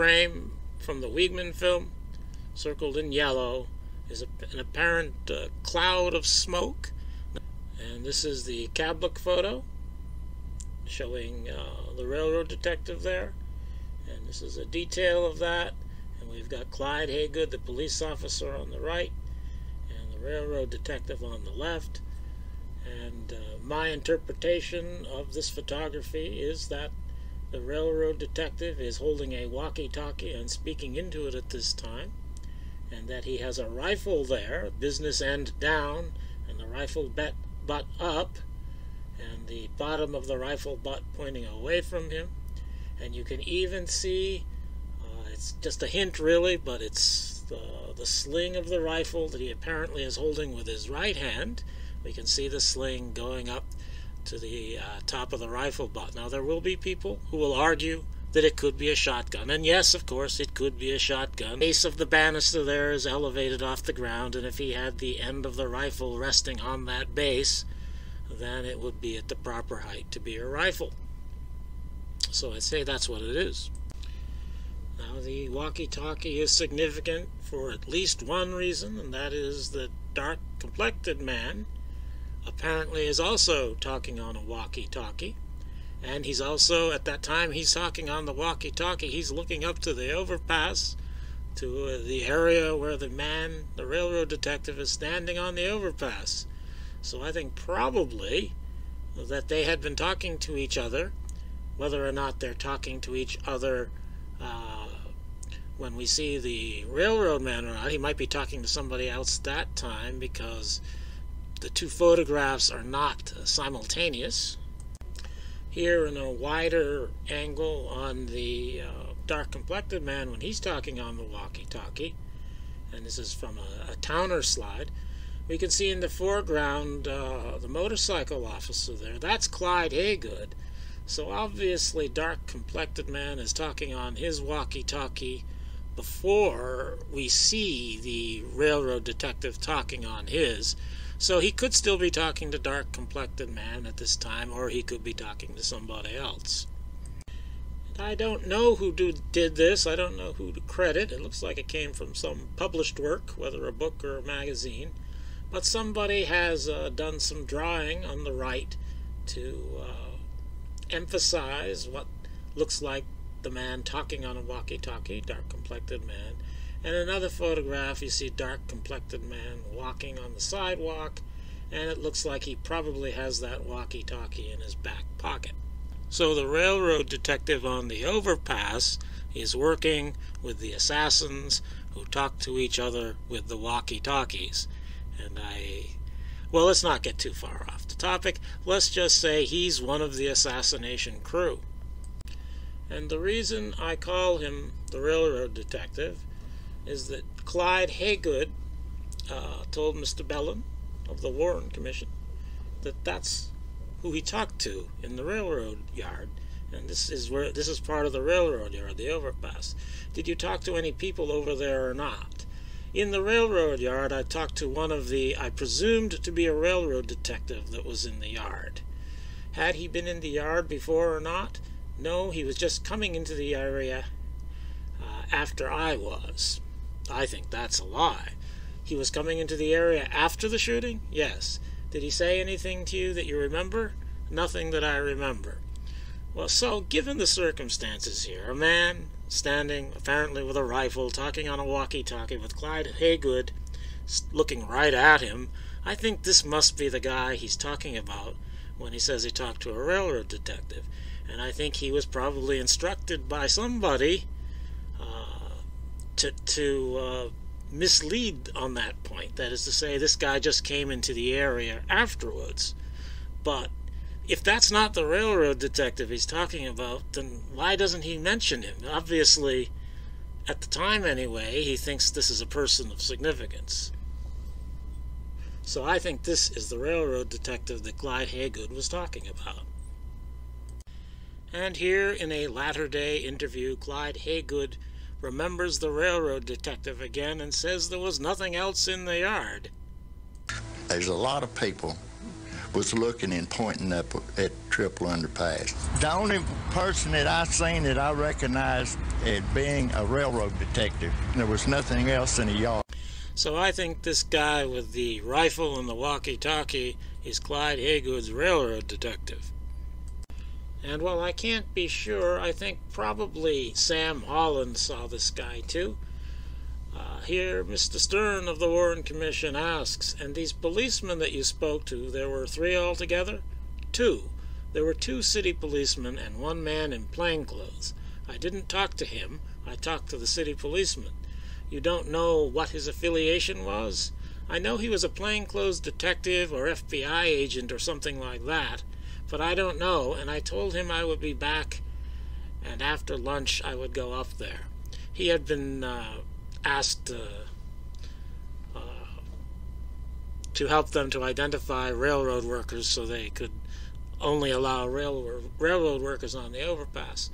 frame from the Wiegman film, circled in yellow, is an apparent cloud of smoke. And this is the cab look photo showing the railroad detective there. And this is a detail of that. And we've got Clyde Haygood, the police officer, on the right, and the railroad detective on the left. And my interpretation of this photography is that the railroad detective is holding a walkie-talkie and speaking into it at this time, and that he has a rifle there, business end down, and the rifle butt up, and the bottom of the rifle butt pointing away from him. And you can even see, it's just a hint really, but it's the sling of the rifle that he apparently is holding with his right hand. We can see the sling going up to the top of the rifle butt. Now, there will be people who will argue that it could be a shotgun. And yes, of course, it could be a shotgun. The base of the banister there is elevated off the ground, and if he had the end of the rifle resting on that base, then it would be at the proper height to be a rifle. So I'd say that's what it is. Now, the walkie-talkie is significant for at least one reason, and that is that dark-complected man apparently is also talking on a walkie-talkie. And he's also, at that time he's talking on the walkie-talkie, he's looking up to the overpass, to the area where the railroad detective, is standing on the overpass. So I think probably that they had been talking to each other. Whether or not they're talking to each other when we see the railroad man or not, he might be talking to somebody else that time, because the two photographs are not simultaneous. Here in a wider angle on the dark-complected man when he's talking on the walkie-talkie, and this is from a Towner slide, we can see in the foreground the motorcycle officer there. That's Clyde Haygood. So obviously dark-complected man is talking on his walkie-talkie before we see the railroad detective talking on his. So he could still be talking to dark-complected man at this time, or he could be talking to somebody else. And I don't know who did this. I don't know who to credit. It looks like it came from some published work, whether a book or a magazine. But somebody has done some drawing on the right to emphasize what looks like the man talking on a walkie-talkie, dark-complected man. And another photograph, you see dark-complected man walking on the sidewalk, and it looks like he probably has that walkie-talkie in his back pocket. So the railroad detective on the overpass is working with the assassins who talk to each other with the walkie-talkies. And well, let's not get too far off the topic. Let's just say he's one of the assassination crew. And the reason I call him the railroad detective is that Clyde Haygood told Mr. Bellin of the Warren Commission that that's who he talked to in the railroad yard. And this is part of the railroad yard, the overpass. Did you talk to any people over there or not? In the railroad yard, I talked to one of I presumed to be a railroad detective that was in the yard. Had he been in the yard before or not? No, he was just coming into the area after I was. I think that's a lie. He was coming into the area after the shooting? Yes. Did he say anything to you that you remember? Nothing that I remember. Well, so, given the circumstances here, a man standing apparently with a rifle, talking on a walkie-talkie with Clyde Haygood looking right at him, I think this must be the guy he's talking about when he says he talked to a railroad detective. And I think he was probably instructed by somebody to mislead on that point. That is to say, this guy just came into the area afterwards. But if that's not the railroad detective he's talking about, then why doesn't he mention him? Obviously, at the time anyway, he thinks this is a person of significance. So I think this is the railroad detective that Clyde Haygood was talking about. And here in a latter-day interview, Clyde Haygood remembers the railroad detective again and says there was nothing else in the yard. There's a lot of people was looking and pointing up at Triple Underpass. The only person that I seen that I recognized as being a railroad detective. There was nothing else in the yard. So I think this guy with the rifle and the walkie-talkie is Clyde Haygood's railroad detective. And while I can't be sure, I think probably Sam Holland saw this guy too. Here, Mr. Stern of the Warren Commission asks, and these policemen that you spoke to, there were 3 altogether? 2. There were 2 city policemen and 1 man in plainclothes. I didn't talk to him. I talked to the city policeman. You don't know what his affiliation was? I know he was a plainclothes detective or FBI agent or something like that, but I don't know, and I told him I would be back, and after lunch I would go up there. He had been asked to help them to identify railroad workers so they could only allow railroad workers on the overpass.